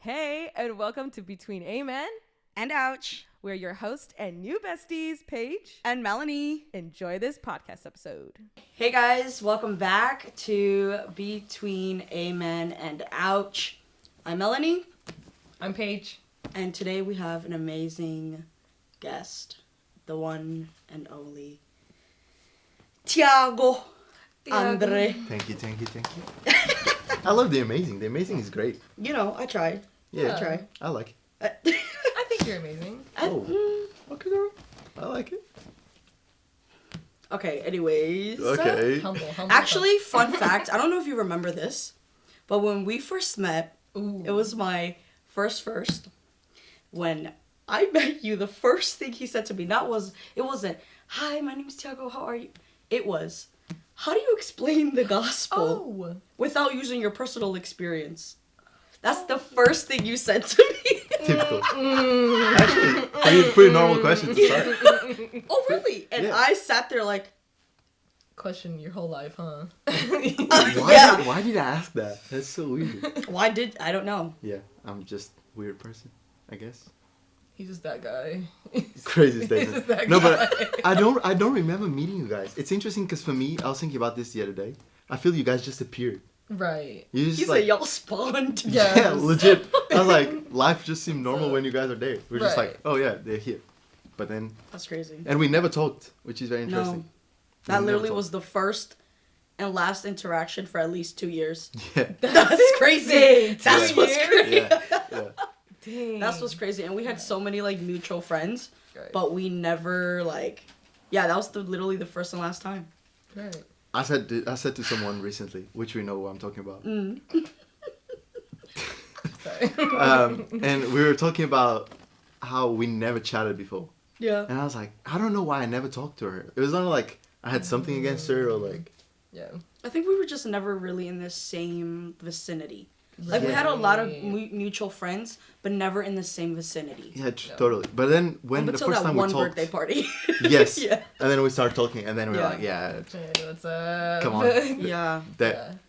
Hey, and welcome to Between Amen and Ouch. We're your host and new besties, Paige and Melanie. Enjoy this podcast episode. Hey guys, welcome back to Between Amen and Ouch. I'm Melanie. I'm Paige. And today we have an amazing guest, the one and only Tiago. André. Thank you. I love The Amazing. The Amazing is great. You know, I tried. Yeah. I tried. I like I think you're amazing. it. Okay, girl. I like it. Okay, anyways. Okay. Humble. Actually, fun fact, I don't know if you remember this, but when we first met, It was my first. When I met you, the first thing he said to me, it wasn't, "Hi, my name is Tiago, how are you?" It was, "How do you explain the gospel without using your personal experience?" That's the first thing you said to me. Typical. Actually, pretty normal question to start. Oh, really? And Yeah. I sat there like, Question your whole life, huh? Why did I ask that? That's so weird. I don't know. Yeah, I'm just a weird person, I guess. He's just that guy. Crazy He's statement. just that No, guy. but I don't remember meeting you guys. It's interesting because for me, I was thinking about this the other day. I feel you guys just appeared. Right. You just He said y'all spawned. Yeah. Yeah, legit. I was like, life just seemed normal when you guys are there. We're just Right. like, oh yeah, they're here. But then, That's crazy. and we never talked, which is very interesting. No. That We never literally talked. was the first and last interaction for at least 2 years. Yeah. That's crazy. insane. That's 2 what's years? crazy. Yeah. Dang. That's what's crazy. And we had so many like mutual friends, Right. but we never like. Yeah, that was literally the first and last time. Right. I said to someone recently, which we know what I'm talking about. Sorry. And we were talking about how we never chatted before. Yeah. And I was like, I don't know why I never talked to her. It was not like I had something against her or like. Yeah. I think we were just never really in the same vicinity. Like we Yeah. had a lot of mutual friends, but never in the same vicinity. Yeah, totally. But then when the Until first that time we one talked. birthday party. Yes. Yeah. And then we started talking, and then we were Yeah. like, yeah, Hey, what's up? Come on. Yeah.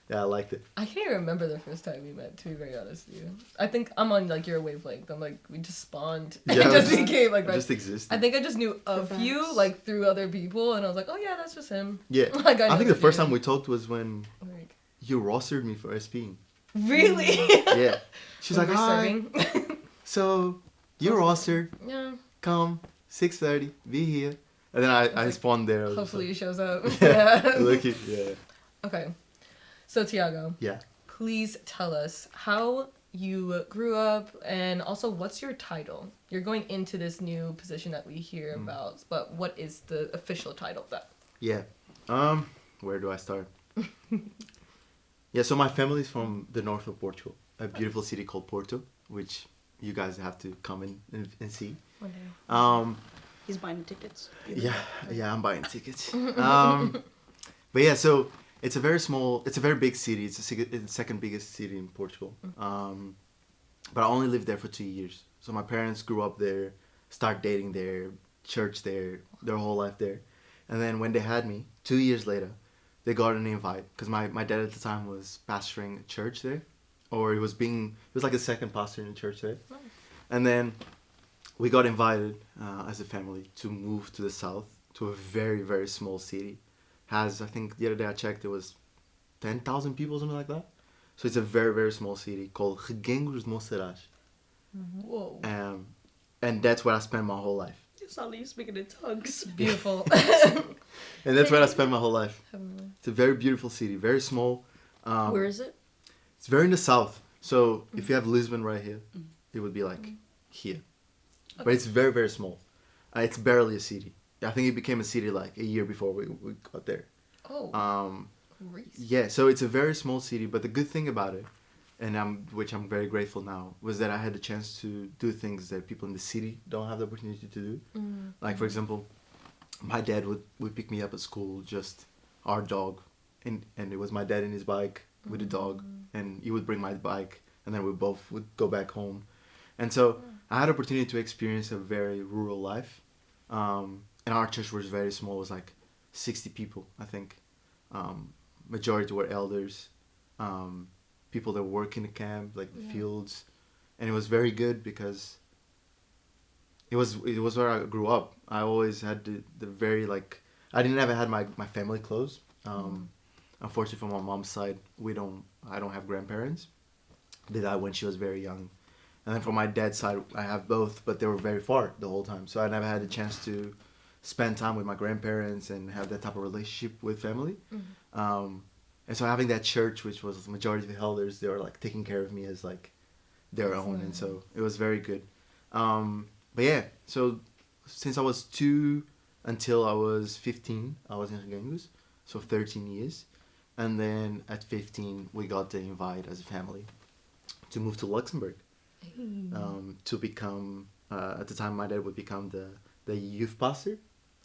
I liked it. I can't even remember the first time we met, to be very honest with you. I think I'm on, like, your wavelength. I'm like, we just spawned. Yeah, It just we became, like, It just existed. I think I just knew of Perhaps. you, like, through other people, and I was like, oh, yeah, that's just him. Yeah. Like, I think the never first knew. time we talked was when Like, you rostered me for SPing. really? Yeah. She's like, hi. serving. So, you're rostered. Yeah. Come, 6:30, be here. And then I spawned there. I was Hopefully he shows up. just like, yeah. Lucky. Yeah. Okay. So, Tiago. Yeah. Please tell us how you grew up, and also what's your title? You're going into this new position that we hear about, but what is the official title of that? Yeah. Where do I start? Yeah, so my family's from the north of Portugal, a beautiful city called Porto, which you guys have to come and see. One day. He's buying the tickets. Yeah, I'm buying tickets. But yeah, so it's a very big city. It's the second biggest city in Portugal. But I only lived there for 2 years. So my parents grew up there, started dating there, church there, their whole life there. And then when they had me, 2 years later, they got an invite because my dad at the time was pastoring a church there, or he was like a second pastor in the church there. Nice. And then we got invited as a family to move to the south to a very, very small city. I think the other day I checked, it was 10,000 people, something like that. So it's a very, very small city called Reguengos de Monserrat. Whoa. And that's where I spent my whole life. It's not you speaking in tongues. Beautiful. And that's where I spent my whole life. Heavenly. It's a very beautiful city, very small. Where is it? It's very in the south. So if you have Lisbon right here, it would be like here. But it's very, very small. It's barely a city. I think it became a city like a year before we got there. Oh. Greece. Yeah, so it's a very small city, but the good thing about it, which I'm very grateful now, was that I had the chance to do things that people in the city don't have the opportunity to do. Like, for example, my dad would pick me up at school, just our dog, and it was my dad in his bike with the dog, and he would bring my bike, and then we both would go back home. And so I had opportunity to experience a very rural life. And our church was very small. It was like 60 people, I think. Majority were elders, people that work in the camp, like the fields. and it was very good because it was where I grew up. I always had the very like I didn't ever had my family close. Unfortunately, from my mom's side, I don't have grandparents. They died when she was very young, and then from my dad's side, I have both, but they were very far the whole time. So I never had a chance to spend time with my grandparents and have that type of relationship with family. And so having that church, which was the majority of the elders, they were like taking care of me as like their own, and so it was very good. But yeah, so since I was 2 until I was 15, I was in Regengus, so 13 years. And then at 15, we got the invite as a family to move to Luxembourg, to become, at the time my dad would become the youth pastor.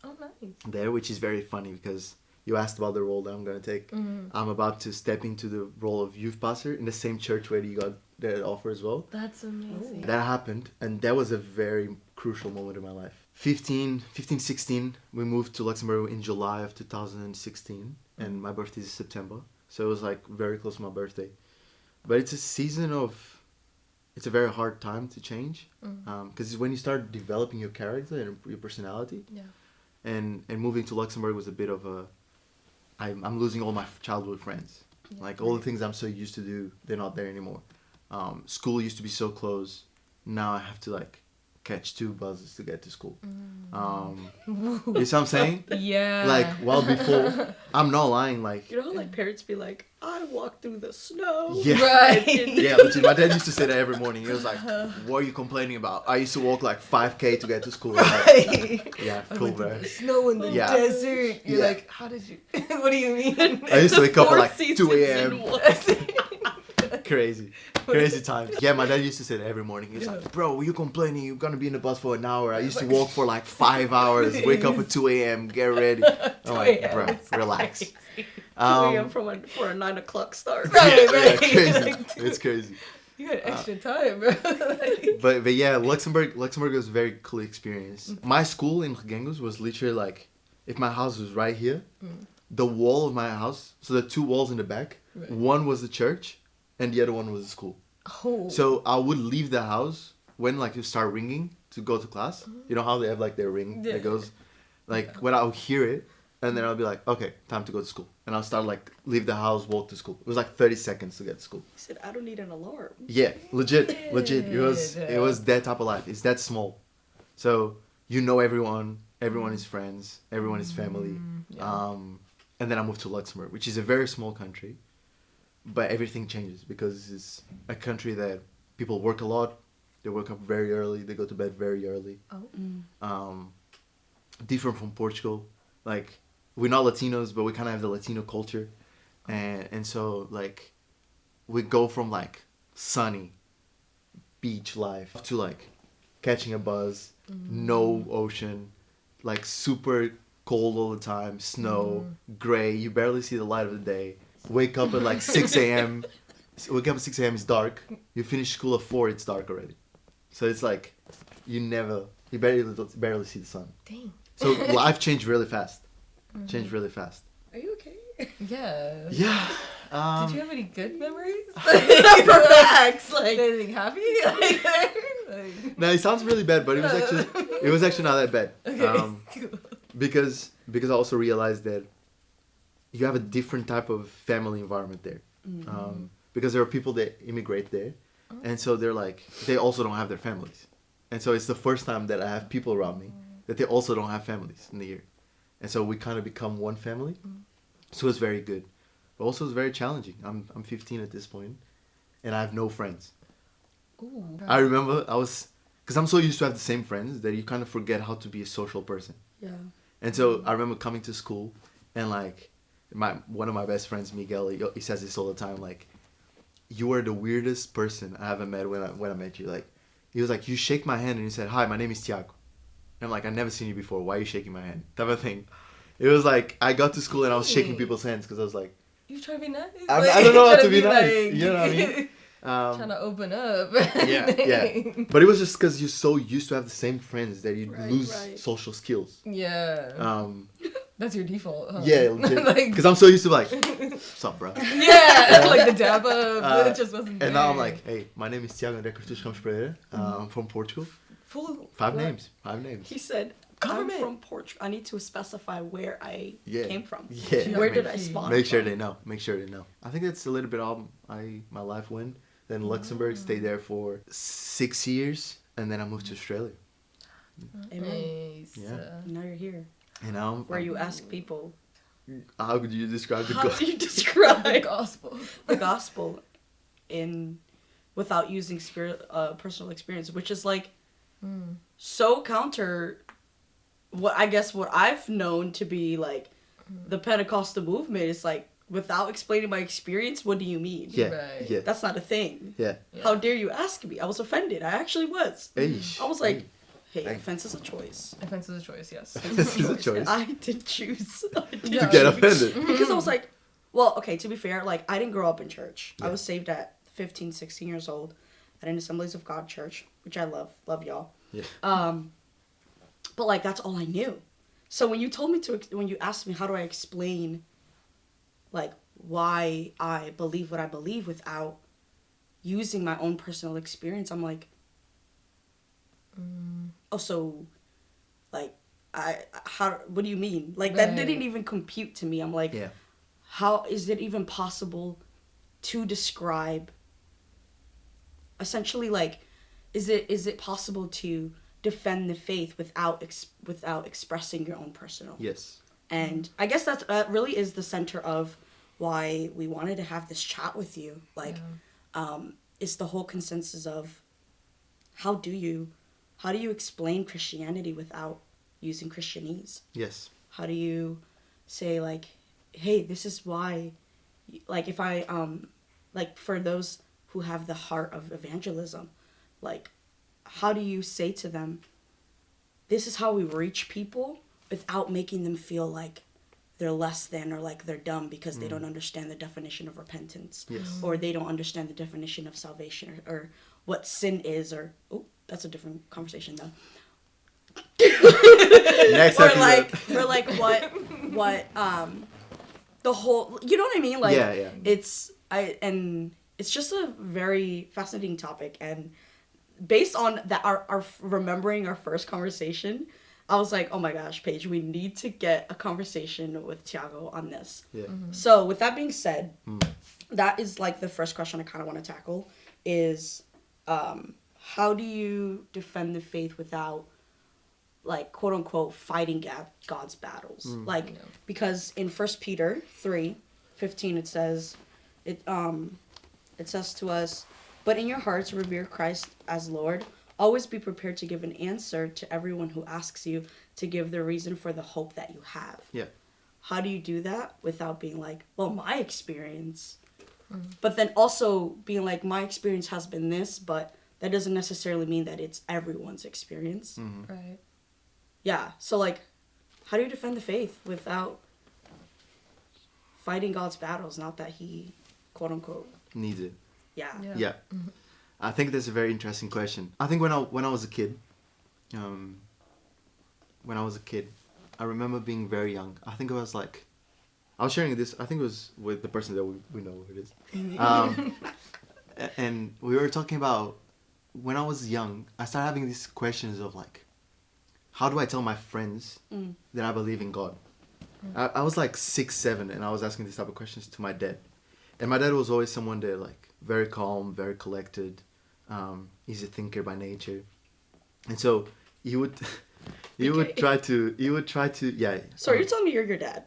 Oh, nice. There, which is very funny because you asked about the role that I'm going to take. I'm about to step into the role of youth pastor in the same church where you got that offer as well. That's amazing. That happened, and that was a very crucial moment in my life. 16, we moved to Luxembourg in July of 2016, and my birthday is September. So it was like very close to my birthday. But it's a season of, it's a very hard time to change. Because when you start developing your character and your personality. Yeah. And moving to Luxembourg was a bit of a, I'm losing all my childhood friends. Yeah. Like all the things I'm so used to do, they're not there anymore. School used to be so close. Now I have to like catch 2 buses to get to school. You know what I'm saying? Yeah. Like, well, before, I'm not lying, like... You know how, like, parents be like, I walk through the snow? Yeah. Right. Yeah, legit. My dad used to say that every morning. He was like, what are you complaining about? I used to walk, like, 5K to get to school. Right. Like, yeah, cool, bro. Snow in the desert. You're like, how did you... what do you mean? I used to wake up at, like, 2 4 a.m. Crazy times. Yeah, my dad used to say that every morning. He was like, bro, you complaining? You're gonna be in the bus for an hour. I used to walk for like 5 hours, wake up at 2 a.m., get ready. I'm like, bro, relax. 2 a.m. for a 9 o'clock start. Right. Yeah, crazy. It's crazy. You had extra time, bro. But yeah, Luxembourg was a very cool experience. My school in Regengus was literally like, if my house was right here, the wall of my house, so the 2 walls in the back, one was the church, and the other one was the school. Oh. So I would leave the house when like you start ringing to go to class. You know how they have like their ring that goes, like when I'll hear it, and then I'll be like, okay, time to go to school. And I'll start like leave the house, walk to school. It was like 30 seconds to get to school. He said, I don't need an alarm. Yeah, legit. It was that type of life. It's that small. So you know everyone is friends, everyone is family. Yeah. And then I moved to Luxembourg, which is a very small country. But everything changes because it's a country that people work a lot. They wake up very early. They go to bed very early. Different from Portugal. Like, we're not Latinos, but we kind of have the Latino culture. And so, like, we go from, like, sunny beach life to, like, catching a bus, no ocean, like, super cold all the time, snow, gray. You barely see the light of the day. Wake up at like 6 a.m. Wake up at 6 a.m. It's dark. You finish school at 4. It's dark already. So it's like you barely see the sun. Dang. So life changed really fast. Are you okay? Yeah. Yeah. Did you have any good memories? Relax. Like anything happy? No, it sounds really bad, but it was actually not that bad. Okay. Because I also realized that you have a different type of family environment there. Because there are people that immigrate there. And so they also don't have their families. And so it's the first time that I have people around me that they also don't have families in the year. And so we kind of become one family. So it's very good. But also it's very challenging. I'm 15 at this point, and I have no friends. Ooh. I remember because I'm so used to have the same friends that you kind of forget how to be a social person. Yeah. And so I remember coming to school, and like one of my best friends, Miguel, he says this all the time, like, you were the weirdest person I ever met when I met you. Like, he was like, you shake my hand and you said, hi, my name is Tiago. And I'm like, I've never seen you before. Why are you shaking my hand? Type of thing. It was like, I got to school and I was shaking people's hands because I was like, you trying to be nice? I don't know how to be nice. You know what I mean? Trying to open up. Yeah. But it was just because you're so used to have the same friends that you lose social skills. Yeah. That's your default. Huh? Yeah, like, because I'm so used to like, what's up, bro? Yeah, like the dab up, but it just wasn't there. And now I'm like, hey, my name is Tiago, André. I'm from Portugal. Full. Five what? names. He said, Government. I'm from Portugal. I need to specify where I came from. Yeah. Where did I spawn Make sure from? they know. Make sure they know. I think that's a little bit how my life went. Then Luxembourg, stayed there for 6 years, and then I moved to Australia. Amen. Nice. Yeah. Now you're here. And now, Where you ask people, how could you describe the how gospel? do you describe The gospel. the gospel without using personal experience, which is like so counter what I've known to be like the Pentecostal movement is like, without explaining my experience, what do you mean? Yeah, Right. yeah, That's not a thing. yeah. How dare you ask me? I was offended. I actually was. Eish. I was like, hey, Hey. offense is a choice. Offense is a choice, yes. This is a choice. I did choose. Yeah. To get offended. Because I was like, well, okay, to be fair, like, I didn't grow up in church. I Yeah. was saved at 15, 16 years old at an Assemblies of God church, which I love. Love y'all. Yeah. But, like, that's all I knew. So when you when you asked me how do I explain, like, why I believe what I believe without using my own personal experience, I'm like, oh, so, like, what do you mean? Like, that Right. didn't even compute to me. I'm like, Yeah. how is it even possible to describe, essentially, like, is it possible to defend the faith without expressing your own personal? Yes. And I guess that really is the center of why we wanted to have this chat with you. Like, it's the whole consensus of how do you explain Christianity without using Christianese? Yes. How do you say, like, hey, this is why, like, if I, like, for those who have the heart of evangelism, like, how do you say to them, this is how we reach people without making them feel like they're less than or like they're dumb because they don't understand the definition of repentance, Yes. or they don't understand the definition of salvation, or what sin is, or, oh, that's a different conversation though. Next or episode. like what the whole, you know what I mean, like, Yeah. it's just a very fascinating topic, and based on that, our remembering our first conversation, I was like, oh my gosh, Paige, we need to get a conversation with Tiago on this. Yeah. So with that being said, that is like the first question I kind of want to tackle is, how do you defend the faith without, like, quote unquote, fighting God's battles? Like, because in 1 Peter 3:15 it says, it says to us, but in your hearts revere Christ as Lord. Always be prepared to give an answer to everyone who asks you to give the reason for the hope that you have. Yeah. How do you do that without being like, well, my experience, but then also being like, my experience has been this, but that doesn't necessarily mean that it's everyone's experience. Right. Yeah. So, like, how do you defend the faith without fighting God's battles? Not that he, quote unquote, Needs it. yeah. Yeah. I think that's a very interesting question. I think when I was a kid, I remember being very young. I think I was like, I was sharing this, I think it was with the person that we know who it is. And we were talking about, when I was young, I started having these questions of like, how do I tell my friends that I believe in God? I was like 6, 7, and I was asking these type of questions to my dad. And my dad was always someone that, like, very calm, very collected, easy thinker by nature. And so he would try to yeah. So you're telling me you're your dad?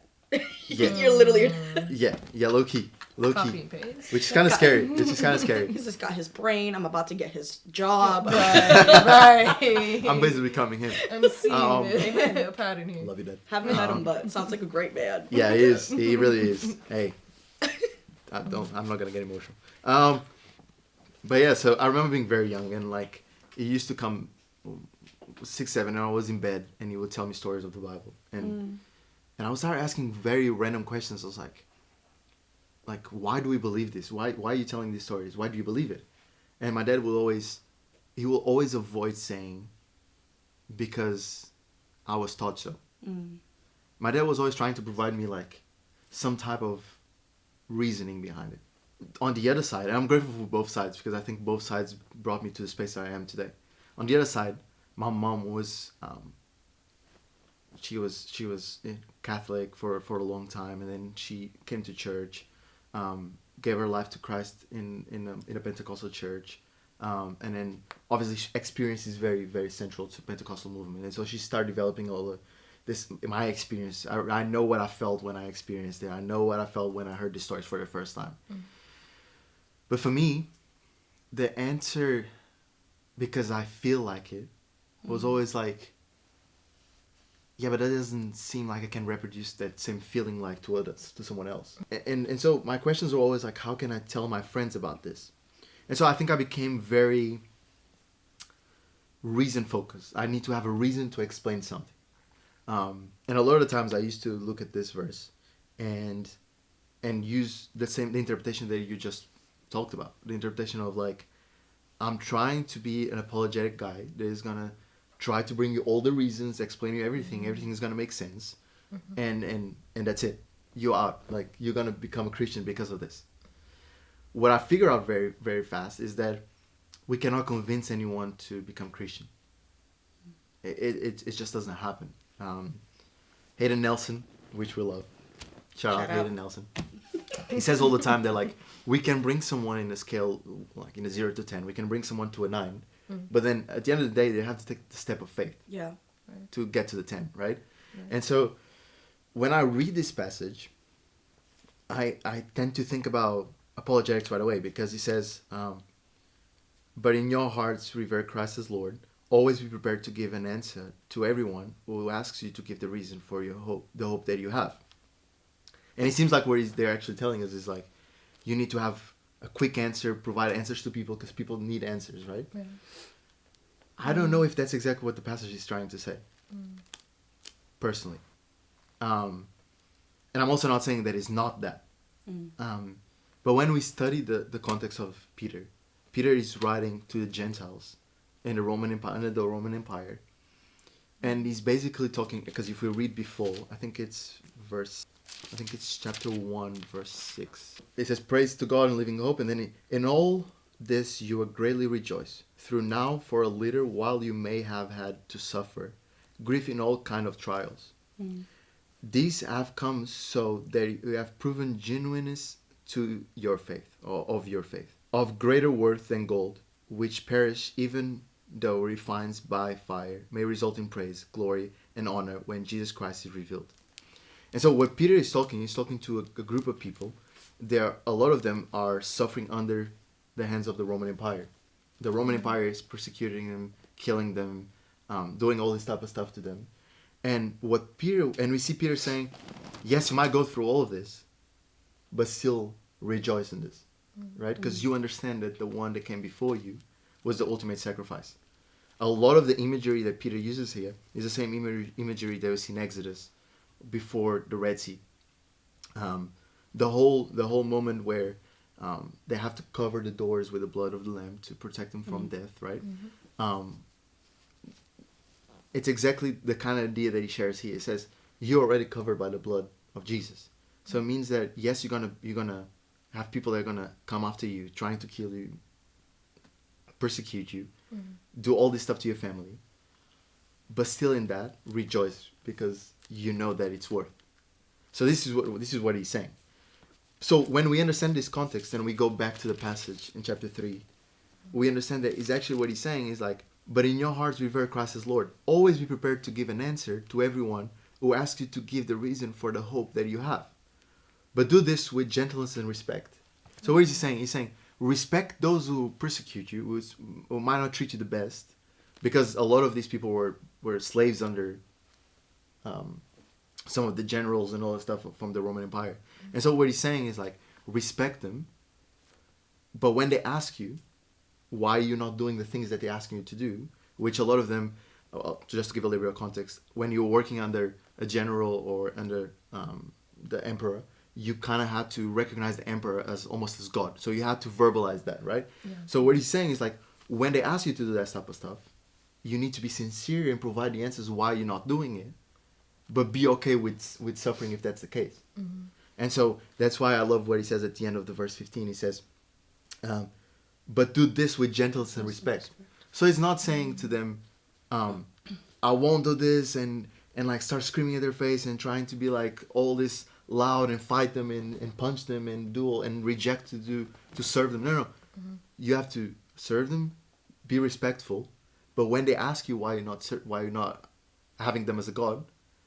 Yeah. You're literally your dad. Yeah, low key. Copy and paste. Which is kind of scary. He's just got his brain. I'm about to get his job. Right. I'm basically becoming him. I'm seeing Amen. a pattern here. Love you, Dad. Haven't met him, but sounds like a great man. Yeah, he is. He really is. Hey, I'm not gonna get emotional. But yeah, so I remember being very young, and like, he used to come 6, 7, and I was in bed, and he would tell me stories of the Bible, and I would start asking very random questions. I was like, why do we believe this? Why are you telling these stories? Why do you believe it? And my dad will always avoid saying, because I was taught so. my dad was always trying to provide me like some type of reasoning behind it. On the other side, and I'm grateful for both sides because I think both sides brought me to the space that I am today. On the other side, my mom was she was Catholic for a long time, and then she came to church, gave her life to Christ in a Pentecostal church, and then obviously experience is very, very central to Pentecostal movement, and so she started developing all the this my experience. I know what I felt when I experienced it. I know what I felt when I heard the stories for the first time. But for me, the answer, because I feel like it, was always like, yeah, but that doesn't seem like I can reproduce that same feeling like to others, to someone else. And so my questions were always like, how can I tell my friends about this? And so I think I became very reason focused. I need to have a reason to explain something. And a lot of the times I used to look at this verse and use the interpretation that you just talked about. The interpretation of like, I'm trying to be an apologetic guy that is gonna try to bring you all the reasons, explain you everything. Everything is gonna make sense, and that's it. You're out. Like, you're gonna become a Christian because of this. What I figure out very, very fast is that we cannot convince anyone to become Christian. It just doesn't happen. Hayden Nelson, which we love. Shout out Hayden Nelson. He says all the time that like we can bring someone in a scale like in a 0 to 10. We can bring someone to a 9, but then at the end of the day they have to take the step of faith. Yeah. To get to the 10, right? And so when I read this passage, I tend to think about apologetics right away because he says, but in your hearts revere Christ as Lord. Always be prepared to give an answer to everyone who asks you to give the reason for your hope, the hope that you have. And it seems like what they're actually telling us is like, you need to have a quick answer, provide answers to people because people need answers, right? Yeah. I don't know if that's exactly what the passage is trying to say, personally. And I'm also not saying that it's not that. But when we study the context of Peter is writing to the Gentiles in the Roman Empire, under the Roman Empire. And he's basically talking, because if we read before, I think it's chapter 1, verse 6. It says, praise to God and living hope. And then in all this you will greatly rejoice. Through now for a little while you may have had to suffer. Grief in all kind of trials. These have come so that you have proven genuineness to your faith, or of your faith. Of greater worth than gold, which perish even though refined by fire, may result in praise, glory, and honor when Jesus Christ is revealed. And so what Peter is talking, he's talking to a group of people. A lot of them are suffering under the hands of the Roman Empire. The Roman Empire is persecuting them, killing them, doing all this type of stuff to them. And we see Peter saying, yes, you might go through all of this, but still rejoice in this, right? Because you understand that the one that came before you was the ultimate sacrifice. A lot of the imagery that Peter uses here is the same imagery that we see in Exodus before the Red Sea. The whole moment where they have to cover the doors with the blood of the lamb to protect them from death, right? It's exactly the kind of idea that he shares here. It says, you're already covered by the blood of Jesus. So it means that, yes, you're gonna have people that are gonna come after you, trying to kill you, persecute you, do all this stuff to your family. But still in that, rejoice because you know that it's worth. So this is what he's saying. So when we understand this context and we go back to the passage in chapter 3, we understand that it's actually what he's saying is like, but in your hearts revere Christ as Lord. Always be prepared to give an answer to everyone who asks you to give the reason for the hope that you have. But do this with gentleness and respect. So what is he saying? He's saying, respect those who persecute you, who might not treat you the best. Because a lot of these people were slaves under some of the generals and all that stuff from the Roman Empire. And so what he's saying is like, respect them. But when they ask you why you're not doing the things that they're asking you to do, which a lot of them, just to give a little bit of context, when you're working under a general or under the emperor, you kind of had to recognize the emperor as almost as God. So you had to verbalize that, right? Yeah. So what he's saying is like, when they ask you to do that type of stuff, you need to be sincere and provide the answers why you're not doing it. but be okay with suffering if that's the case. And so that's why I love what he says at the end of the verse 15. He says, but do this with gentleness and respect. So he's not saying to them, I won't do this and like start screaming at their face and trying to be like all this loud and fight them and punch them and do and reject to serve them. No. You have to serve them, be respectful, but when they ask you why you're not having them as a god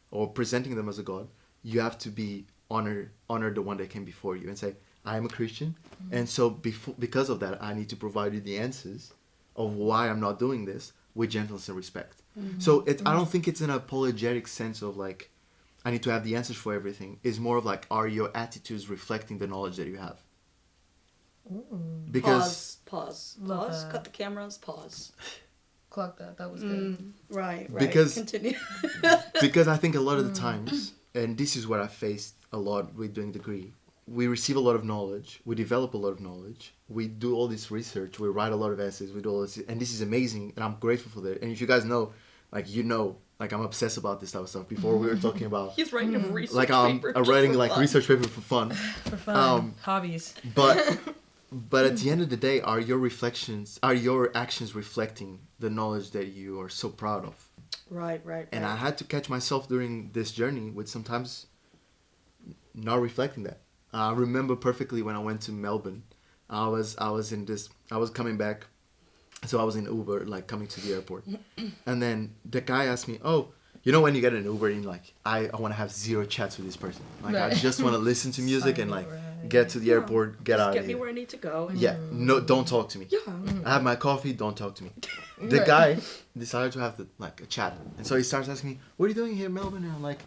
or presenting them as a god, you have to be honor the one that came before you and say, I am a Christian, and so because of that I need to provide you the answers of why I'm not doing this with gentleness and respect. So I don't think it's an apologetic sense of like I need to have the answers for everything. It's more of like, are your attitudes reflecting the knowledge that you have? Because pause, that. cut the cameras, pause. Clock that. That was good. Right. Because continue. because I think a lot of the times, and this is what I faced a lot with doing degree, we receive a lot of knowledge, we develop a lot of knowledge, we do all this research, we write a lot of essays, we do all this, and this is amazing, and I'm grateful for that. And if you guys know, like I'm obsessed about this type of stuff. Before we were talking about, He's writing a research like I'm writing like research paper for fun. For fun. Hobbies. But at the end of the day, are your actions reflecting the knowledge that you are so proud of? Right. And I had to catch myself during this journey with sometimes not reflecting that. I remember perfectly when I went to Melbourne. I was coming back, so I was in Uber, like coming to the airport, and then the guy asked me, "Oh, you know when you get an Uber and like I want to have zero chats with this person, like I just want to listen to music and like get to the airport, get out of here. Get me where I need to go. Yeah, no, don't talk to me. Yeah. I have my coffee, don't talk to me." The guy decided to have a chat, and so he starts asking me, "What are you doing here in Melbourne?" And I'm like,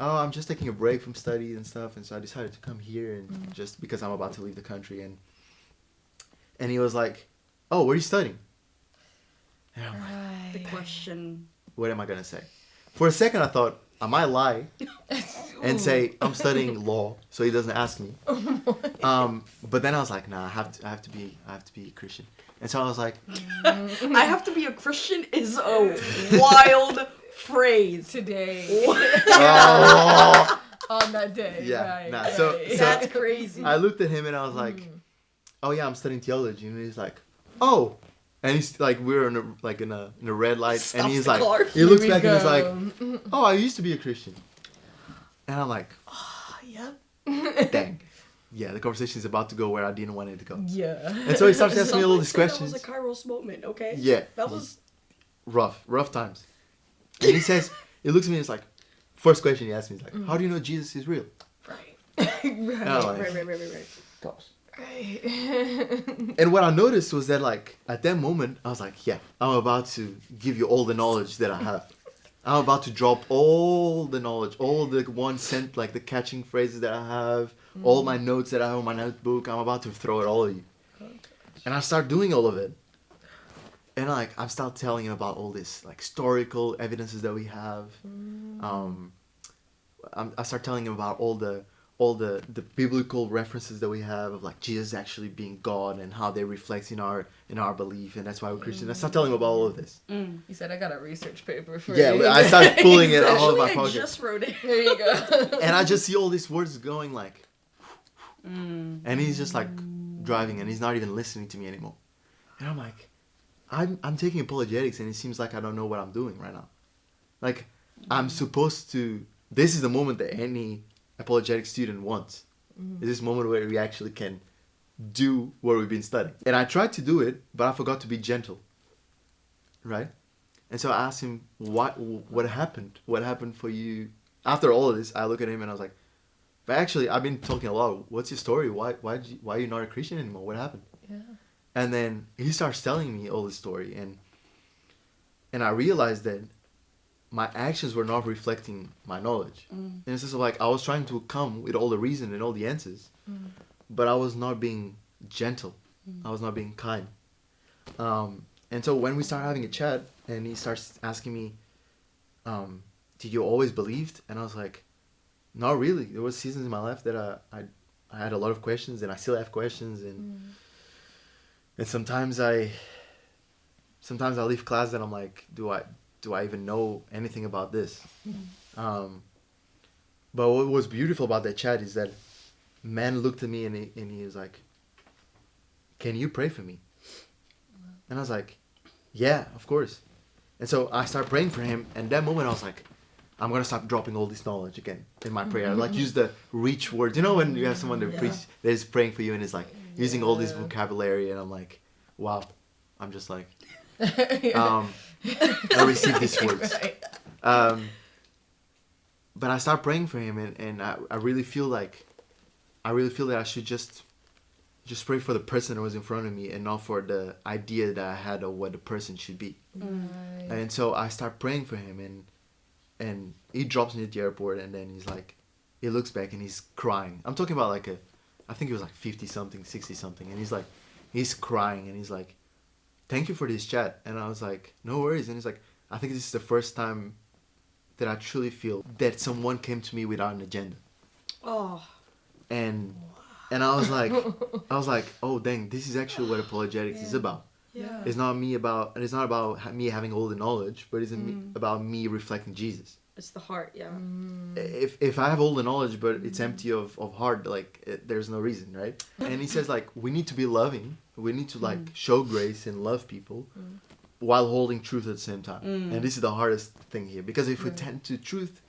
"Oh, I'm just taking a break from study and stuff." And so I decided to come here and just because I'm about to leave the country. And he was like, "Oh, what are you studying?" And I'm like, The question. what am I going to say? For a second, I thought, I might lie and say, I'm studying law, so he doesn't ask me. But then I was like, nah, I have to be a Christian. And so I was like, I have to be a Christian is a wild phrase. Today. oh. On that day. Yeah, Right, nah, right. so That's crazy. I looked at him and I was like, oh yeah, I'm studying theology. And he's like, oh. And he's like, we're in a red light. Stuff And he's the like, car. he looks Here we back and he's like, go. oh, I used to be a Christian. And I'm like, Oh, yep. dang. Yeah, the conversation is about to go where I didn't want it to go. Yeah. And so he starts asking me all these questions. That was a Kairos moment, okay? Yeah. That was... Rough times. And he says, he looks at me and it's like, first question he asked me is like, how do you know Jesus is real? Right. And I'm like, Right. Close. Right. And what I noticed was that like, at that moment, I was like, yeah, I'm about to give you all the knowledge that I have. I'm about to drop all the knowledge, all the like the catching phrases that I have, all my notes that I have on my notebook. I'm about to throw it all at you. And I start doing all of it. And like, I start telling him about all this like historical evidences that we have. I start telling him about all the biblical references that we have of like Jesus actually being God and how they reflect in our belief, and that's why we're Christians. I start telling him about all of this. You said I got a research paper for Yeah, you. I started pulling it out of my I pocket. just wrote it. There you go. And I just see all these words going like, and he's just like driving, and he's not even listening to me anymore. And I'm like, I'm taking apologetics, and it seems like I don't know what I'm doing right now. Like, I'm supposed to. This is the moment that any apologetic student wants. Is this moment where we actually can do what we've been studying. And I tried to do it, but I forgot to be gentle. Right? And so I asked him, what happened? What happened for you? After all of this, I look at him and I was like, but actually, I've been talking a lot. What's your story? Why are you not a Christian anymore? What happened? Yeah. And then he starts telling me all the story, and I realized that my actions were not reflecting my knowledge. In a sense of like, I was trying to come with all the reason and all the answers, but I was not being gentle. I was not being kind. And so when we started having a chat, and he starts asking me, did you always believed? And I was like, not really. There was seasons in my life that I had a lot of questions, and I still have questions, and sometimes I leave class and I'm like, do do I even know anything about this? But what was beautiful about that chat is that man looked at me and he was like, can you pray for me? And I was like, yeah, of course. And so I started praying for him, and that moment I was like, I'm gonna start dropping all this knowledge again in my prayer. Like use the rich words. You know when you have someone that preach that is praying for you and is like using all this vocabulary, and I'm like, wow, I'm just like, I received these words. But I started praying for him, and I really feel that I should just pray for the person that was in front of me and not for the idea that I had of what the person should be. Right. And so I start praying for him, and he drops me at the airport, and then he's like, he looks back and he's crying. I'm talking about like I think he was like 50 something, 60 something, and he's crying, and he's like, thank you for this chat. And I was like, no worries. And he's like, I think this is the first time that I truly feel that someone came to me without an agenda. Oh. And I was like, oh dang, this is actually what apologetics is about. Yeah. It's not about me having all the knowledge, but it's about me reflecting Jesus. It's the heart, yeah. If I have all the knowledge but it's empty of heart, like there's no reason, right? And he says like we need to be loving, we need to like show grace and love people while holding truth at the same time. And this is the hardest thing here, because if we tend to truth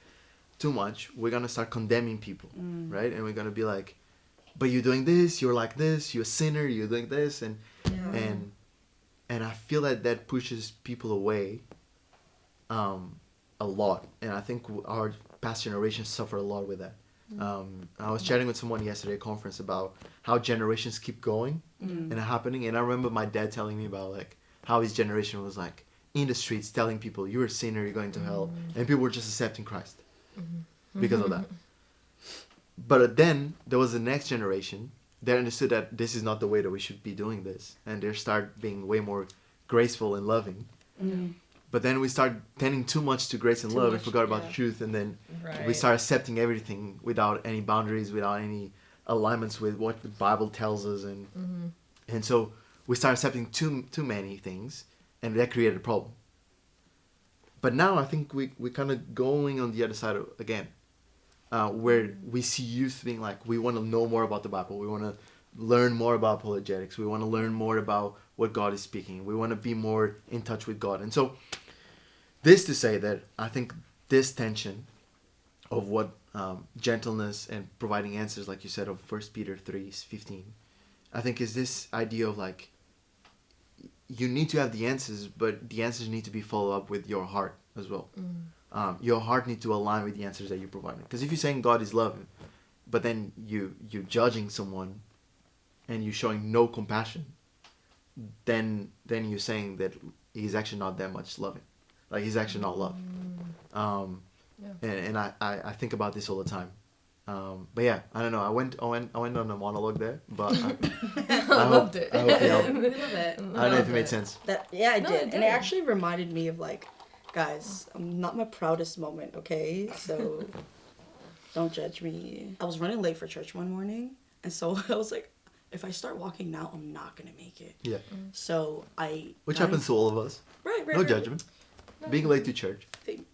too much, we're gonna start condemning people, right? And we're gonna be like, but you're doing this, you're like this, you're a sinner, you're doing this, and I feel that pushes people away a lot, and I think our past generations suffer a lot with that. I was chatting with someone yesterday at a conference about how generations keep going and happening, and I remember my dad telling me about like how his generation was like in the streets telling people you're a sinner, you're going to hell, and people were just accepting Christ because of that. But then there was the next generation that understood that this is not the way that we should be doing this, and they start being way more graceful and loving. But then we start tending too much to grace and love and forgot about the truth, and then we start accepting everything without any boundaries, without any alignments with what the Bible tells us, and so we start accepting too many things, and that created a problem. But now I think we're kind of going on the other side again, where we see youth being like, we want to know more about the Bible, we want to learn more about apologetics, we want to learn more about what God is speaking, we want to be more in touch with God. And so this to say that I think this tension of what gentleness and providing answers, like you said, of 1 Peter 3:15, I think is this idea of like, you need to have the answers, but the answers need to be followed up with your heart as well. Your heart needs to align with the answers that you're providing. Because if you're saying God is love, but then you're judging someone and you're showing no compassion, then you're saying that he's actually not that much loving. Like he's actually not love. And I think about this all the time. But yeah, I don't know. I went on a monologue there, but I loved it. I hope it helped. We love it. I don't know if it made sense. I did. And it actually reminded me of like, guys, I'm not my proudest moment, okay? So don't judge me. I was running late for church one morning, and so I was like, if I start walking now, I'm not gonna make it. Yeah. So Which happens to all of us. Right. No judgment. No. Being late to church. Thank you.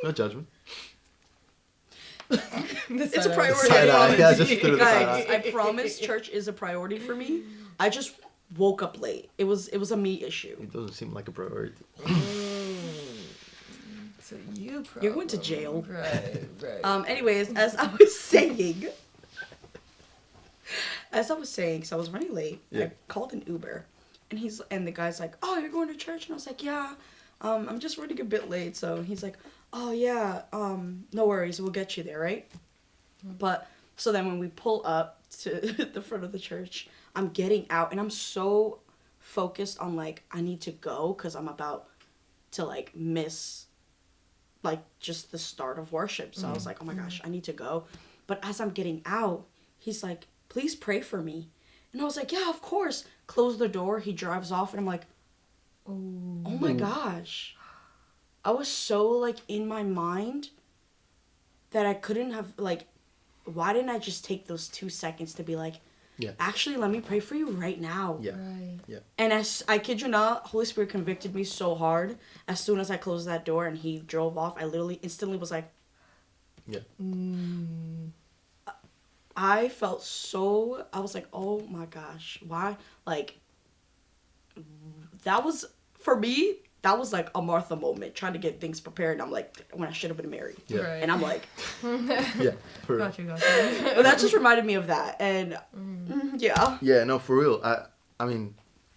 No judgment. It's a priority. Yeah, just threw the Guys, side eye. I promise church is a priority for me. I just woke up late. It was a me issue. It doesn't seem like a priority. So you're going to jail. Right. Anyways, as I was saying, so I was running late. Yeah. I called an Uber, and the guy's like, "Oh, you're going to church?" And I was like, "Yeah, I'm just running a bit late." So he's like, "Oh yeah, no worries, we'll get you there, right?" But so then when we pull up to the front of the church, I'm getting out, and I'm so focused on like I need to go because I'm about to like miss like just the start of worship. So I was like, oh my gosh, I need to go. But as I'm getting out, he's like, please pray for me. And I was like, yeah, of course. Close the door. He drives off, and I'm like, oh my gosh. I was so like in my mind that I couldn't have like, why didn't I just take those 2 seconds to be like, Yeah. Actually, let me pray for you right now. Yeah. Right. Yeah. And as I kid you not, Holy Spirit convicted me so hard. As soon as I closed that door and he drove off, I literally instantly was like, Yeah. I felt so, I was like, oh my gosh, why? Like, that was, for me, that was like a Martha moment, trying to get things prepared. And I'm like, when I should have been married. Yeah. Right. And I'm like, Yeah. For real. Gotcha. but that just reminded me of that. And yeah. Yeah, no, for real. I mean,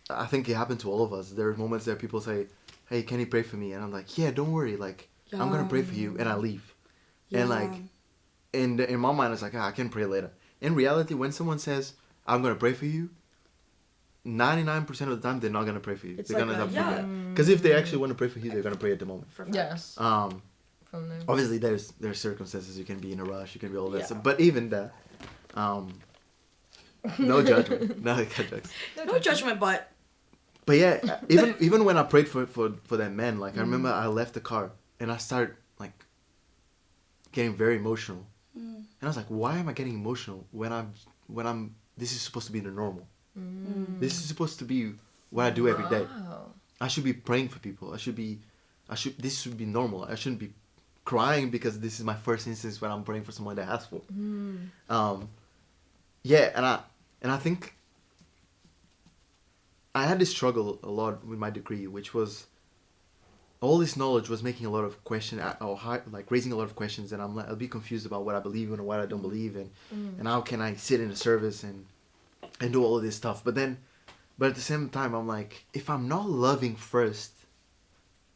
I think it happened to all of us. There are moments that people say, "Hey, can you pray for me?" And I'm like, "Yeah, don't worry. Like, I'm gonna pray for you," and I leave. And like, in my mind, it's like, I can pray later. In reality, when someone says, "I'm gonna pray for you," 99% of the time they're not gonna pray for you. It's they're like gonna a- forget. Because if they actually want to pray for you, they're gonna pray at the moment. For Yes. facts. From there. Obviously, there's circumstances. You can be in a rush. You can be all that Yeah. stuff. But even that, no judgment. No judgments. No judgment, but But yeah, even when I prayed for that man, like I remember I left the car and I started like getting very emotional, and I was like, why am I getting emotional when I'm this is supposed to be the normal. This is supposed to be what I do every day. Wow. I should be praying for people. This should be normal. I shouldn't be crying because this is my first instance when I'm praying for someone that has for. Yeah, and I think I had this struggle a lot with my degree, which was all this knowledge was making a lot of questions, or like raising a lot of questions, and I'll be confused about what I believe in and what I don't believe in, and how can I sit in a service and do all of this stuff. But at the same time, I'm like, if I'm not loving first,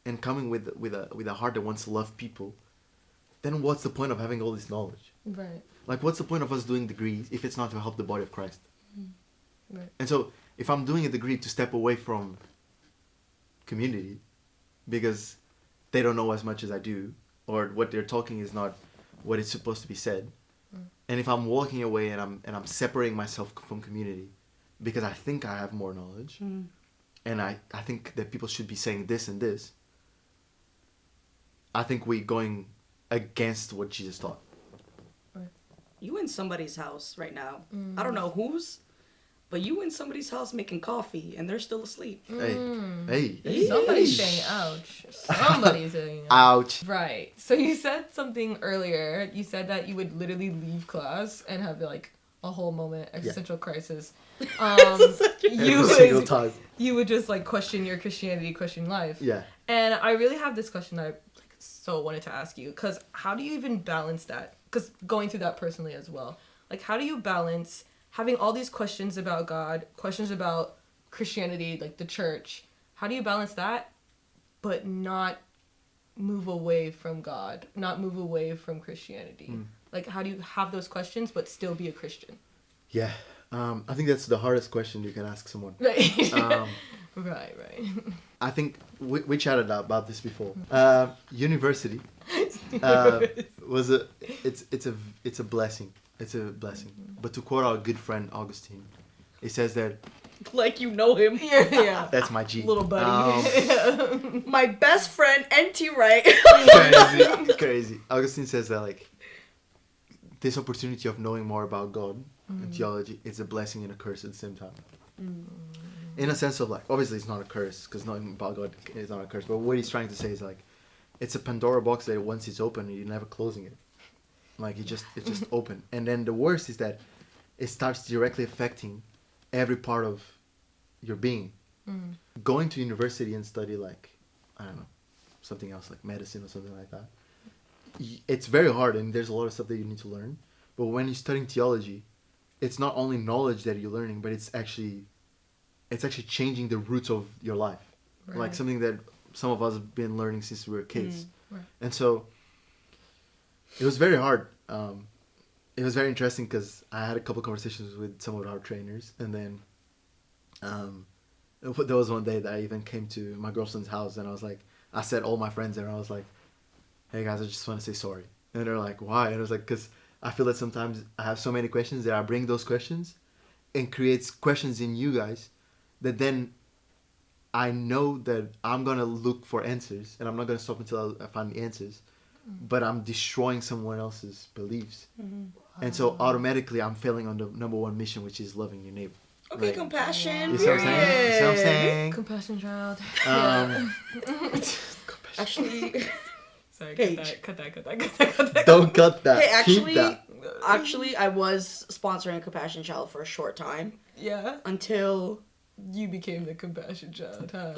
and coming with a heart that wants to love people, then what's the point of having all this knowledge? Right. Like, what's the point of us doing degrees if it's not to help the body of Christ? Right. And so, if I'm doing a degree to step away from community because they don't know as much as I do, or what they're talking is not what it's supposed to be said, and if I'm walking away and I'm separating myself from community because I think I have more knowledge, and I think that people should be saying this and this, I think we're going against what Jesus taught. you in somebody's house right now. I don't know whose, but you in somebody's house making coffee and they're still asleep. Hey. Somebody's saying ouch. Somebody's saying ouch. Ouch. Right. So you said something earlier. You said that you would literally leave class and have like a whole moment, existential crisis. Every single time. You would just like question your Christianity, question life. Yeah. And I really have this question that I like so wanted to ask you, because how do you even balance that? Because going through that personally as well, like how do you balance having all these questions about God, questions about Christianity, like the church? How do you balance that, but not move away from God, not move away from Christianity? Like, how do you have those questions but still be a Christian? Yeah. I think that's the hardest question you can ask someone. Right. Um, right. I think we chatted about this before. University was it's a blessing. It's a blessing. But to quote our good friend Augustine, it says that Like you know him. Yeah. that's my G. Little buddy. My best friend, NT Wright. Crazy. Augustine says that like this opportunity of knowing more about God and theology is a blessing and a curse at the same time. In a sense of like, obviously it's not a curse because knowing about God is not a curse. But what he's trying to say is like, it's a Pandora box that once it's open, you're never closing it. Like it's just open. And then the worst is that it starts directly affecting every part of your being. Going to university and study like, I don't know, something else like medicine or something like that. It's very hard and there's a lot of stuff that you need to learn. But when you're studying theology, it's not only knowledge that you're learning, but it's actually changing the roots of your life. Right. Like something that some of us have been learning since we were kids. Right. And so it was very hard. It was very interesting because I had a couple conversations with some of our trainers, and then there was one day that I even came to my girlfriend's house, and I said all my friends there, and I was like, hey guys, I just want to say sorry. And they're like, why? And I was like, because I feel that sometimes I have so many questions that I bring those questions and creates questions in you guys that then I know that I'm going to look for answers and I'm not going to stop until I find the answers, but I'm destroying someone else's beliefs And so automatically I'm failing on the number one mission, which is loving your neighbor. Okay, right? compassion. You see what I'm saying? You see what I'm saying? Compassion child. Actually, Sorry, Paige. cut that. Don't cut that. hey, Keep that. actually, I was sponsoring a compassion child for a short time Yeah. until You became the compassion child, huh?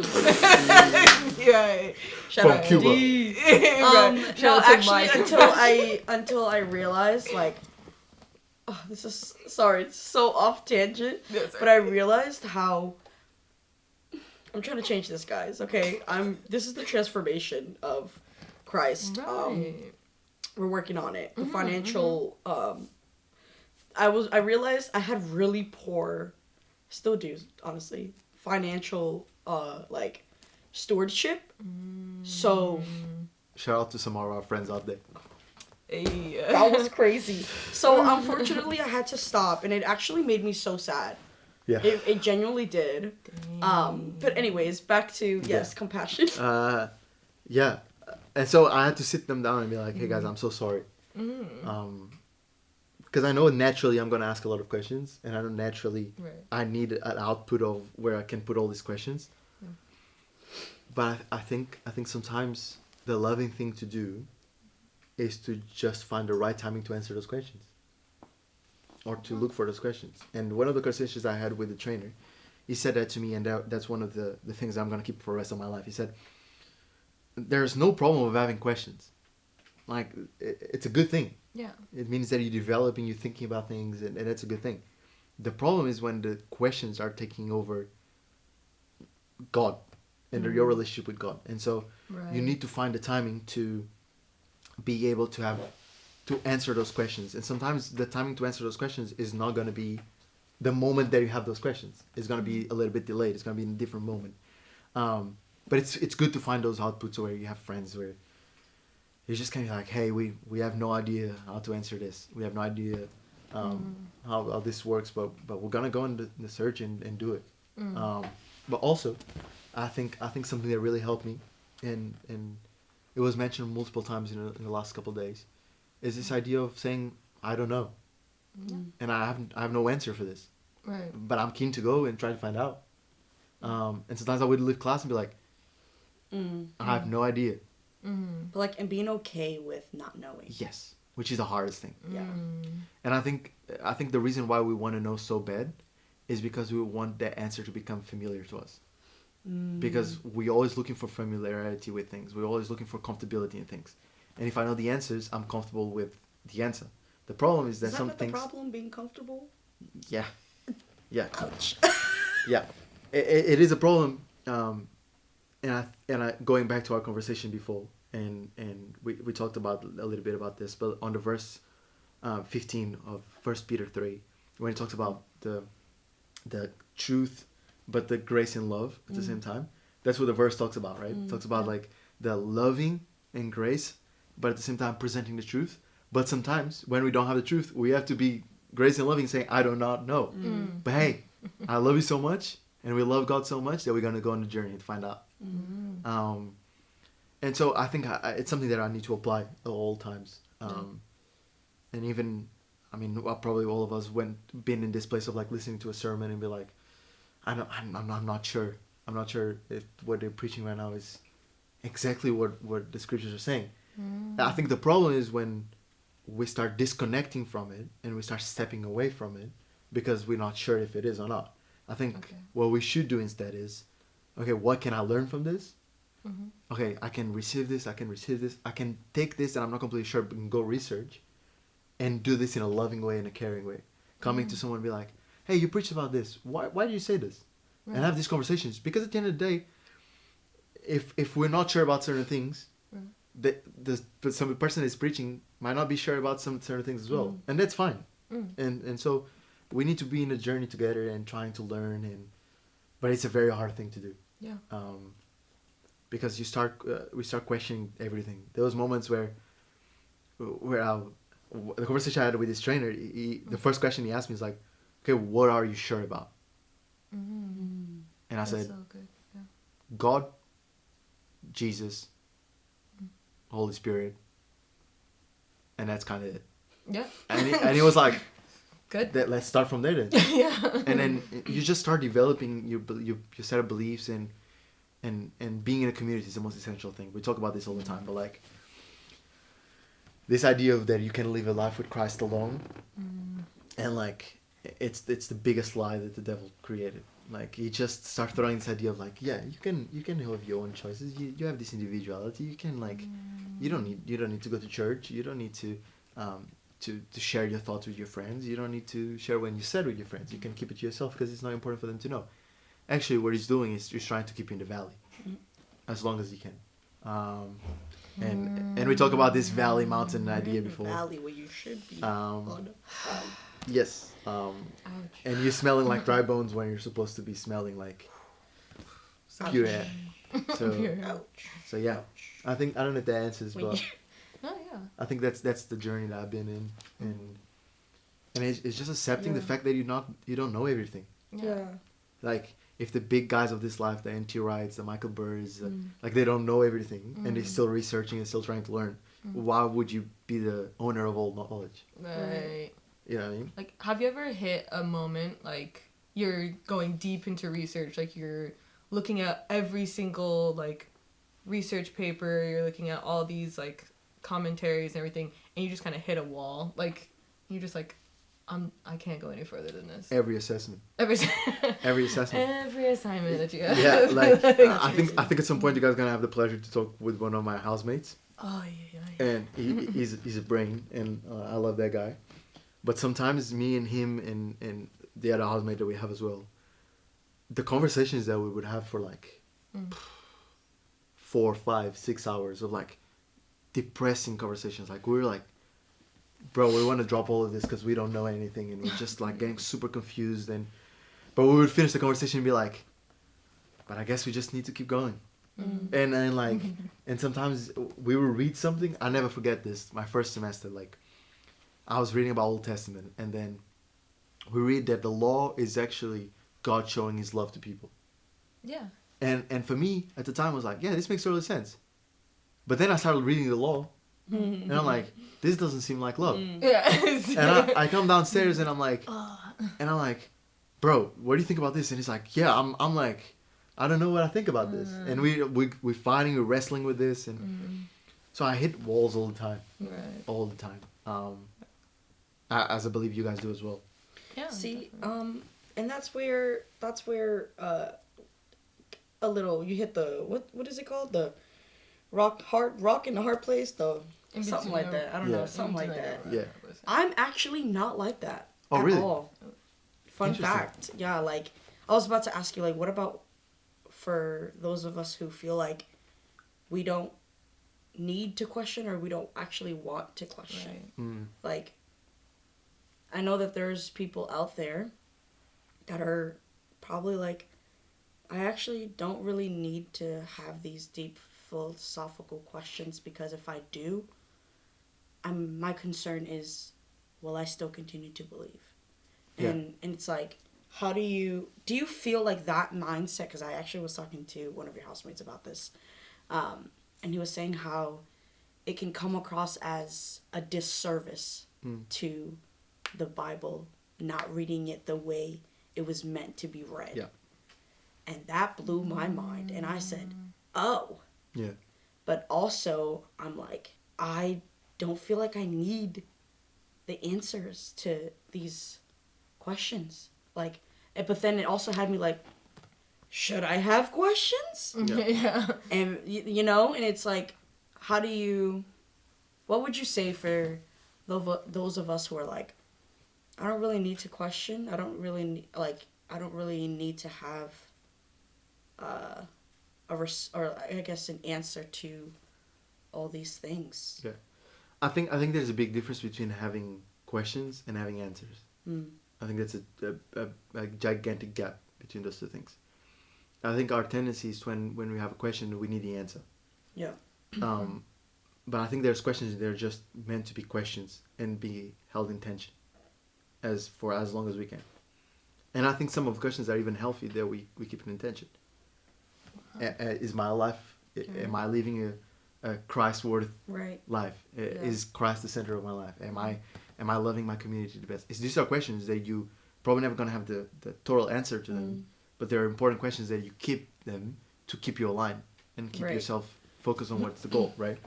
Yeah. shout From out Cuba. D. Right. Shout No, out to actually, Mike. until I realized like, oh, this is sorry, it's so off tangent, That's but I realized how. I'm trying to change this, guys. Okay, this is the transformation of Christ. Right. We're working on it. The financial. I realized I had really poor, still do honestly, financial like stewardship. So Shout out to some of our friends out there. Hey. that was crazy. So unfortunately, I had to stop, and it actually made me so sad. Yeah. It genuinely did. But anyways, back to Yeah. compassion. Yeah. And so I had to sit them down and be like, hey guys, I'm so sorry. Because I know naturally I'm going to ask a lot of questions, and I know naturally I need an output of where I can put all these questions. But I think sometimes the loving thing to do is to just find the right timing to answer those questions, or to look for those questions. And one of the conversations I had with the trainer, he said that to me, and that's one of the things I'm going to keep for the rest of my life. He said, there's no problem with having questions. Like, it's a good thing. Yeah. It means that you're developing, you're thinking about things, and that's a good thing. The problem is when the questions are taking over God and your relationship with God. And so you need to find the timing to be able to answer those questions. And sometimes the timing to answer those questions is not going to be the moment that you have those questions. It's going to be a little bit delayed. It's going to be in a different moment. But it's good to find those outputs where you have friends where you're just kind of like, hey, we have no idea how to answer this. We have no idea how this works, but we're going to go in the search and do it. But also, I think something that really helped me, and it was mentioned multiple times in the last couple of days, is this idea of saying, I don't know. And I have no answer for this. Right. But I'm keen to go and try to find out. And sometimes I would leave class and be like, I have no idea. But like, and being okay with not knowing. Yes, which is the hardest thing. Yeah. And I think the reason why we want to know so bad is because we want that answer to become familiar to us. Because we're always looking for familiarity with things. We're always looking for comfortability in things. And if I know the answers, I'm comfortable with the answer. The problem is that some things... the problem, being comfortable? Yeah. Yeah. Ouch. Yeah. It is a problem. And I going back to our conversation before, and we talked about a little bit about this, but on the verse 15 of 1 Peter 3, when it talks about the truth, but the grace and love at the same time, that's what the verse talks about, right? It talks about like the loving and grace, but at the same time presenting the truth. But sometimes when we don't have the truth, we have to be grace and loving, saying, I do not know. But hey, I love you so much, and we love God so much that we're going to go on the journey to find out. And so I think it's something that I need to apply at all times. And even, I mean, probably all of us been in this place of like listening to a sermon and be like, I'm not sure. I'm not sure if what they're preaching right now is exactly what the scriptures are saying. I think the problem is when we start disconnecting from it and we start stepping away from it because we're not sure if it is or not. I think what we should do instead is, okay, what can I learn from this? Okay, I can receive this. I can take this, and I'm not completely sure, but can go research and do this in a loving way and a caring way. Coming to someone and be like, hey, you preached about this. Why do you say this? And have these conversations. Because at the end of the day, if we're not sure about certain things, some person is preaching might not be sure about some certain things as well. And that's fine. And so we need to be in a journey together and trying to learn. But it's a very hard thing to do. Yeah. Because we start questioning everything. There was moments where the conversation I had with this trainer, the first question he asked me is like, okay, what are you sure about? And I said, so good. Yeah. God, Jesus, Holy Spirit, and that's kind of it. Yeah. And he was like, good. Let's start from there then. Yeah. And then you just start developing your set of beliefs, and being in a community is the most essential thing. We talk about this all the time, but like this idea of that you can live a life with Christ alone, and like it's the biggest lie that the devil created. Like he just start throwing this idea of like, yeah, you can have your own choices. You have this individuality. You can like you don't need to go to church. You don't need to share your thoughts with your friends. You don't need to share when you said with your friends. You can keep it to yourself because it's not important for them to know. Actually, what he's doing is he's trying to keep you in the valley as long as he can. And we talk about this valley mountain idea before. Valley where you should be. Yes. And you're smelling like dry bones when you're supposed to be smelling like pure air. So, so yeah, I think I don't know if that answers, but oh yeah, I think that's the journey that I've been in, and it's just accepting the fact that you don't know everything. Yeah. Like if the big guys of this life, the N.T. Wrights, the Michael Burrs, like they don't know everything and they're still researching and still trying to learn. Why would you be the owner of all knowledge? Right. You know what I mean? Like, have you ever hit a moment like you're going deep into research, like you're looking at every single like research paper, you're looking at all these like commentaries and everything, and you just kind of hit a wall, like you're just like, I can't go any further than this. Every assessment. Every assessment. Every assignment that you have. Yeah, like I think at some point you guys are gonna have the pleasure to talk with one of my housemates. Oh yeah. And he's a brain, and I love that guy. But sometimes me and him and the other housemate that we have as well, the conversations that we would have for like 4, 5, 6 hours of like depressing conversations. Like we're like, bro, we want to drop all of this because we don't know anything, and we're just like getting super confused. But we would finish the conversation and be like, but I guess we just need to keep going. And then like, and sometimes we will read something. I never forget this. My first semester, like, I was reading about Old Testament, and then we read that the law is actually God showing His love to people. Yeah. And for me at the time I was like, yeah, this makes total sense. But then I started reading the law, and I'm like, this doesn't seem like love. Yeah. And I come downstairs and I'm like, bro, what do you think about this? And he's like, yeah, I'm like, I don't know what I think about this. And we're fighting, we're wrestling with this, and so I hit walls all the time. Right. All the time. As I believe you guys do as well. Yeah. See, and that's where a little you hit the what is it called, the rock in the hard place, the something like that. I don't know, something like that. Yeah. I'm actually not like that Oh, at really? all. Fun fact. Yeah, like I was about to ask you, like, what about for those of us who feel like we don't need to question or we don't actually want to question? Right. Like, I know that there's people out there that are probably like, I actually don't really need to have these deep philosophical questions, because if I do, my concern is, will I still continue to believe? Yeah. And it's like, how do you feel like that mindset? Because I actually was talking to one of your housemates about this, and he was saying how it can come across as a disservice to the Bible, not reading it the way it was meant to be read. Yeah. And that blew my mind, and I said, oh. Yeah. But also, I'm like, I don't feel like I need the answers to these questions. Like, but then it also had me like, should I have questions? Yeah. And, and it's like, what would you say for those of us who are like, I don't really need to question. I don't really need to have an answer to all these things. Yeah. I think there's a big difference between having questions and having answers. I think that's a gigantic gap between those two things. I think our tendency is when we have a question, we need the answer. Yeah. But I think there's questions that are just meant to be questions and be held in tension for as long as we can. And I think some of the questions are even healthy that we keep it in tension. Is my life, am I living a Christ-worth life? Is Christ the center of my life? Am I loving my community the best? These are questions that you probably never gonna have the total answer to them, but they're important questions that you keep them to keep you aligned and keep yourself focused on what's the goal, right?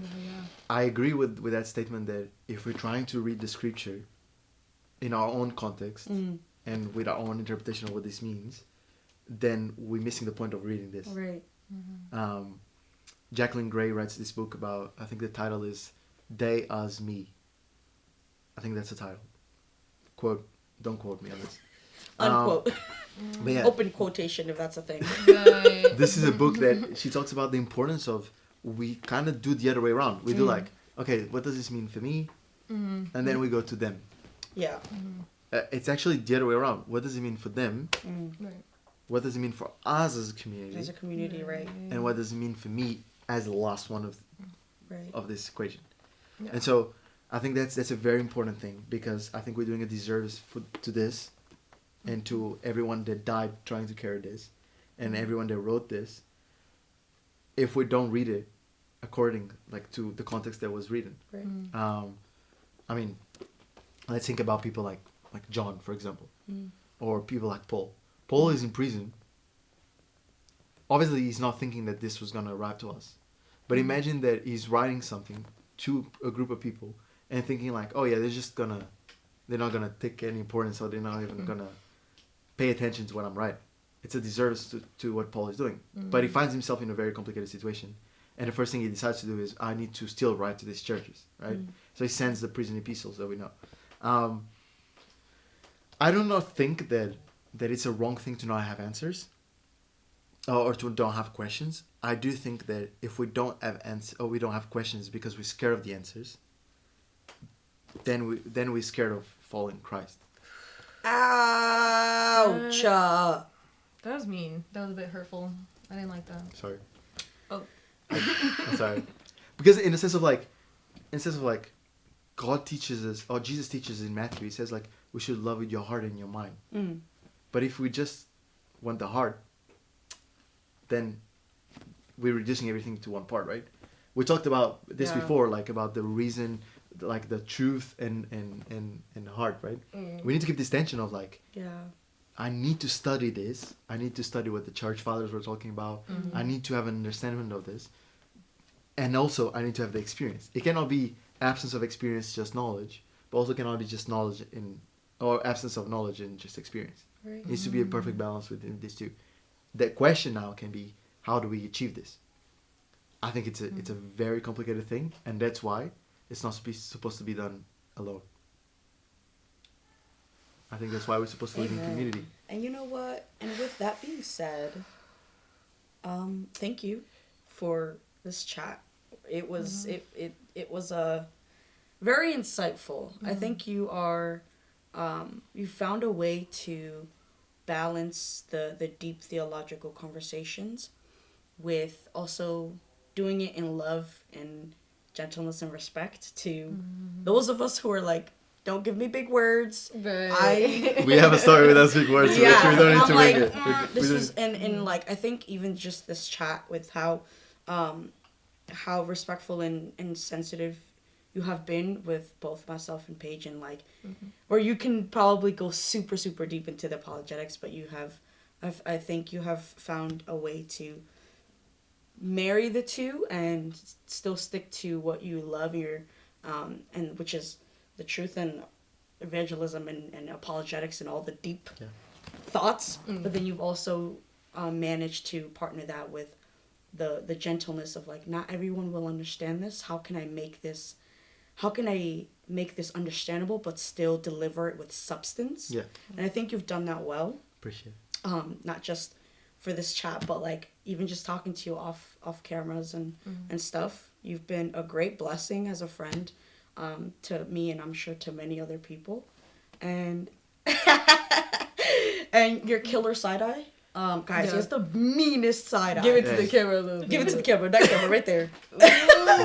I agree with that statement that if we're trying to read the scripture in our own context and with our own interpretation of what this means, then we're missing the point of reading this. Right. Jacqueline Gray writes this book about, I think the title is They As Me. I think that's the title. Quote, don't quote me on this. Unquote. But yeah, Open quotation, if that's a thing. Right. this is a book that she talks about the importance of, we kind of do the other way around. We do like, okay, what does this mean for me? And then we go to them. Yeah. It's actually the other way around. What does it mean for them? Right. What does it mean for us as a community? As a community, right. And what does it mean for me as the last one Right. of this equation? Yeah. And so I think that's a very important thing, because I think we're doing a disservice to this and to everyone that died trying to carry this and everyone that wrote this if we don't read it according to the context that was written. Right. I mean, let's think about people like John, for example, or people like Paul. Paul is in prison. Obviously, he's not thinking that this was going to arrive to us. But imagine that he's writing something to a group of people and thinking like, oh yeah, they're not going to take any importance, or they're not even going to pay attention to what I'm writing. It's a disservice to what Paul is doing. But he finds himself in a very complicated situation. And the first thing he decides to do is, I need to still write to these churches, right? So he sends the prison epistles that we know. I do not think that it's a wrong thing to not have answers or to don't have questions. I do think that if we don't have answers, or we don't have questions because we're scared of the answers, then we're scared of following Christ. Ouch. That was mean. That was a bit hurtful. I didn't like that. Sorry. Oh. I'm sorry. Because in the sense of like, God teaches us, or Jesus teaches in Matthew, he says like, we should love with your heart and your mind. But if we just want the heart, then we're reducing everything to one part, right? We talked about this before, like about the reason, like the truth and the heart, right? We need to keep this tension of like, I need to study this. I need to study what the church fathers were talking about. I need to have an understanding of this. And also, I need to have the experience. It cannot be absence of experience, just knowledge. But also cannot be just knowledge or absence of knowledge and just experience. Right. It needs to be a perfect balance within these two. The question now can be, how do we achieve this? I think it's a very complicated thing. And that's why it's not supposed to be done alone. I think that's why we're supposed to live in community. And you know what? And with that being said, thank you for this chat. It was it was very insightful. I think you found a way to balance the deep theological conversations with also doing it in love and gentleness and respect to those of us who are like, don't give me big words. Right. We have a story with us big words, so we don't need to like, wing it. This was and like I think even just this chat with how respectful and sensitive you have been with both myself and Paige, and like where you can probably go super super deep into the apologetics, but I think you have found a way to marry the two and still stick to what you love, and which is the truth and evangelism and apologetics and all the deep thoughts. But then you've also managed to partner that with the gentleness of like, not everyone will understand this. How can I make this understandable but still deliver it with substance? Yeah. And I think you've done that well. Appreciate it. Not just for this chat, but like even just talking to you off cameras and stuff. You've been a great blessing as a friend to me, and I'm sure to many other people. And and your killer side eye. Guys, it's the meanest side eye. Give it to the camera a little bit. Give it to the camera. That camera right there.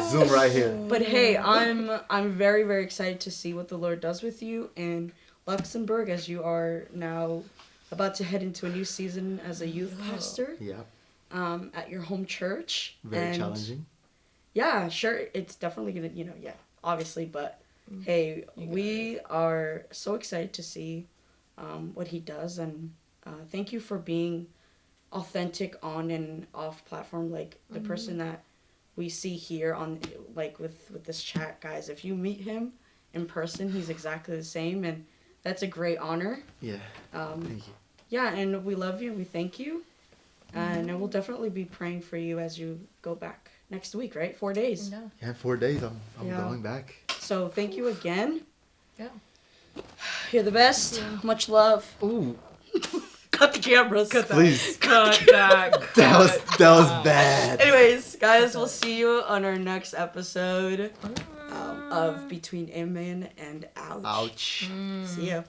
Zoom right here. But hey, I'm very, very excited to see what the Lord does with you in Luxembourg, as you are now about to head into a new season as a youth pastor. Yeah. At your home church. Very challenging. Yeah, sure. It's definitely gonna, obviously, but hey, we are so excited to see what he does, and thank you for being authentic on and off platform, like the person that we see here on like with this chat, guys. If you meet him in person, he's exactly the same, and that's a great honor. Yeah. Thank you. Yeah, and we love you. We thank you, and I will definitely be praying for you as you go back next week. Right, 4 days. Yeah, 4 days. I'm going back. So thank you again. Yeah. You're the best. Much love. Ooh. Cut the cameras. Cut that. Please. Cut that. That was bad. Anyways, guys, we'll see you on our next episode of Between Amen and Ouch. Ouch. See ya.